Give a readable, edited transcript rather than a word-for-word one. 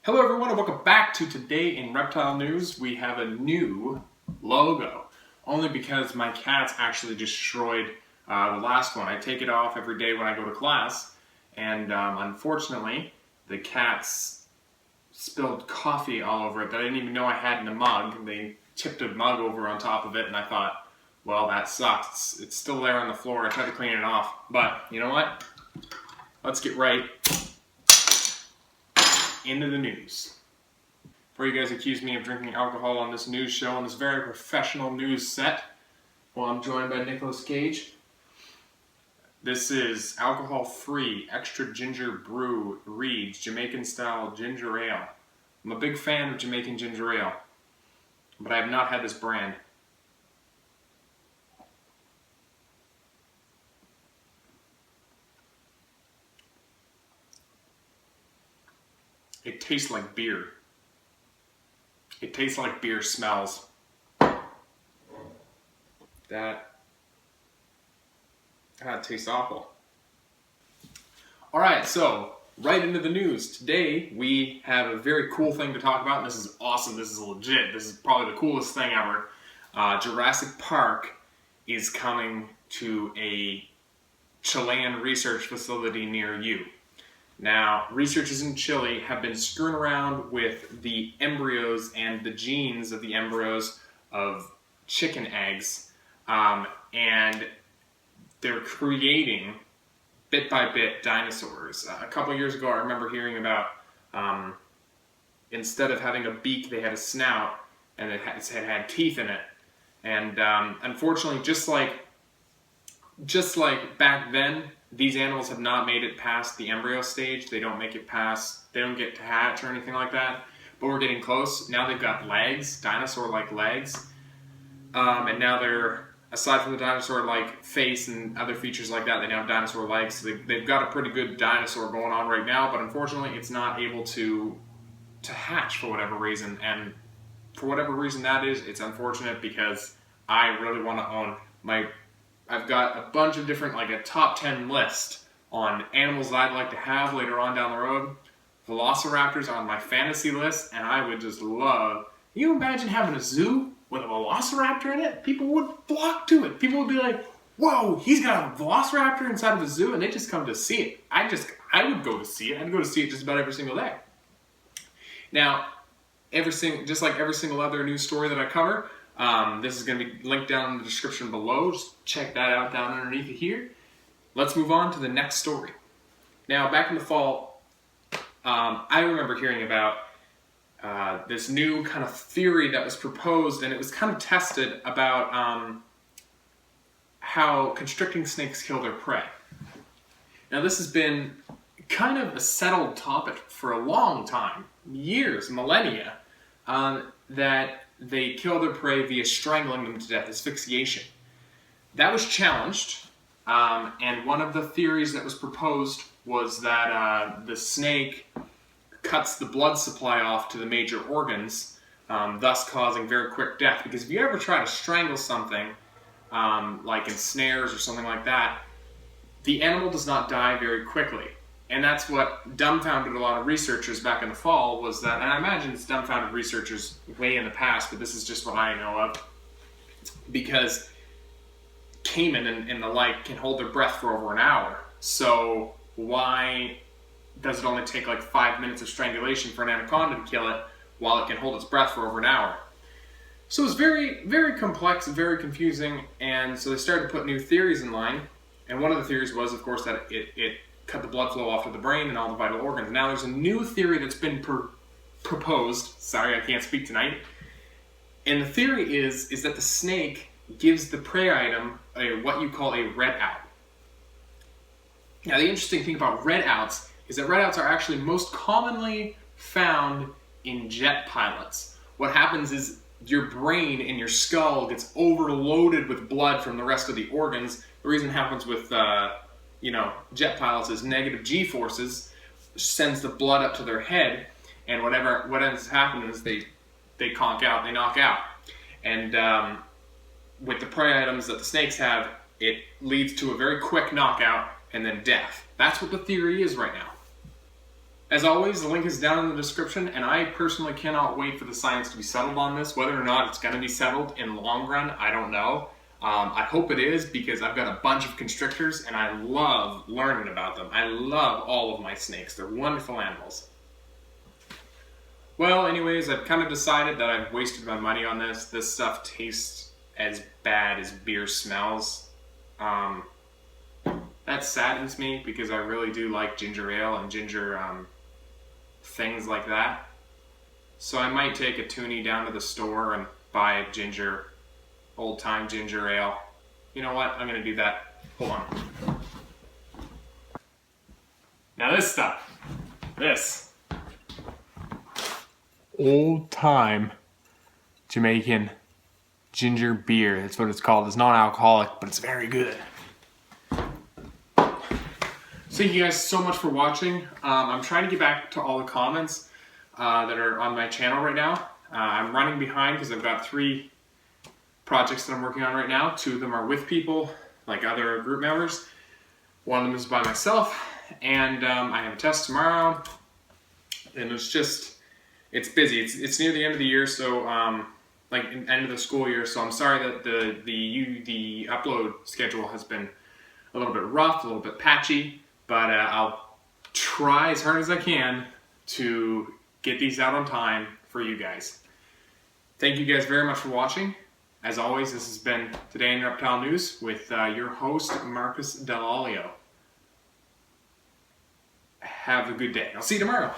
Hello everyone and welcome back to Today in Reptile News. We have a new logo, only because my cats actually destroyed the last one. I take it off every day when I go to class, and unfortunately the cats spilled coffee all over it that I didn't even know I had in the mug. They tipped a mug over on top of it and I thought, well, that sucks. It's still there on the floor. I tried to clean it off, but you know what? Let's get right into the news. Before you guys accuse me of drinking alcohol on this news show, on this very professional news set, while I'm joined by Nicolas Cage, this is alcohol-free, extra ginger brew, Reed's Jamaican-style ginger ale. I'm a big fan of Jamaican ginger ale, but I have not had this brand. It tastes like beer. It tastes like beer smells. That tastes awful. Alright, so right into the news. Today we have a very cool thing to talk about, and this is awesome. This is legit. This is probably the coolest thing ever. Jurassic Park is coming to a Chilean research facility near you. Now, researchers in Chile have been screwing around with the embryos and the genes of the embryos of chicken eggs, and they're creating, bit by bit, dinosaurs. A couple years ago, I remember hearing about, instead of having a beak, they had a snout, and it had teeth in it. And unfortunately, just like back then, these animals have not made it past the embryo stage. They don't make it past, they don't get to hatch or anything like that. But we're getting close. Now they've got legs, dinosaur-like legs. And now they're, aside from the dinosaur-like face and other features like that, they now have dinosaur legs. So they've got a pretty good dinosaur going on right now, but unfortunately it's not able to hatch for whatever reason. And for whatever reason that is, it's unfortunate because I really want to own I've got a bunch of different, like a top 10 list on animals that I'd like to have later on down the road. Velociraptors are on my fantasy list, and I would just love... Can you imagine having a zoo with a velociraptor in it? People would flock to it. People would be like, whoa, he's got a velociraptor inside of a zoo, and they just come to see it. I would go to see it. I'd go to see it just about every single day. Now, just like every single other news story that I cover, this is going to be linked down in the description below. Just check that out down underneath it here. Let's move on to the next story. Now, back in the fall, I remember hearing about this new kind of theory that was proposed, and it was kind of tested about how constricting snakes kill their prey. Now, this has been kind of a settled topic for a long time, years, millennia, that they kill their prey via strangling them to death, asphyxiation. That was challenged, and one of the theories that was proposed was that the snake cuts the blood supply off to the major organs, thus causing very quick death. Because if you ever try to strangle something, like in snares or something like that, the animal does not die very quickly. And that's what dumbfounded a lot of researchers back in the fall, was that, and I imagine it's dumbfounded researchers way in the past, but this is just what I know of, because caiman and the like can hold their breath for over an hour. So why does it only take like 5 minutes of strangulation for an anaconda to kill it, while it can hold its breath for over an hour? So it's very, very complex and very confusing, and so they started to put new theories in line, and one of the theories was, of course, that it cut the blood flow off to the brain and all the vital organs. Now there's a new theory that's been proposed. Sorry, I can't speak tonight. And the theory is that the snake gives the prey item what you call a red out. Now the interesting thing about red outs is that red outs are actually most commonly found in jet pilots. What happens is your brain and your skull gets overloaded with blood from the rest of the organs. The reason it happens with jet pilots is negative G-forces sends the blood up to their head, and what ends up happening is they conk out, they knock out. And with the prey items that the snakes have, it leads to a very quick knockout and then death. That's what the theory is right now. As always, the link is down in the description, and I personally cannot wait for the science to be settled on this. Whether or not it's going to be settled in the long run, I don't know. I hope it is, because I've got a bunch of constrictors and I love learning about them. I love all of my snakes. They're wonderful animals. Well, anyways, I've kind of decided that I've wasted my money on this. This stuff tastes as bad as beer smells. That saddens me, because I really do like ginger ale and ginger things like that. So I might take a toonie down to the store and buy a ginger, old-time ginger ale. You know what? I'm going to do that. Hold on. Now this stuff. This. Old-time Jamaican ginger beer. That's what it's called. It's non-alcoholic, but it's very good. Thank you guys so much for watching. I'm trying to get back to all the comments that are on my channel right now. I'm running behind because I've got 3 projects that I'm working on right now. 2 of them are with people, like other group members. 1 of them is by myself, and I have a test tomorrow. And it's busy. It's near the end of the year, so like end of the school year. So I'm sorry that the upload schedule has been a little bit rough, a little bit patchy. But I'll try as hard as I can to get these out on time for you guys. Thank you guys very much for watching. As always, this has been Today in Reptile News with your host, Marcus Dell'Olio. Have a good day. I'll see you tomorrow.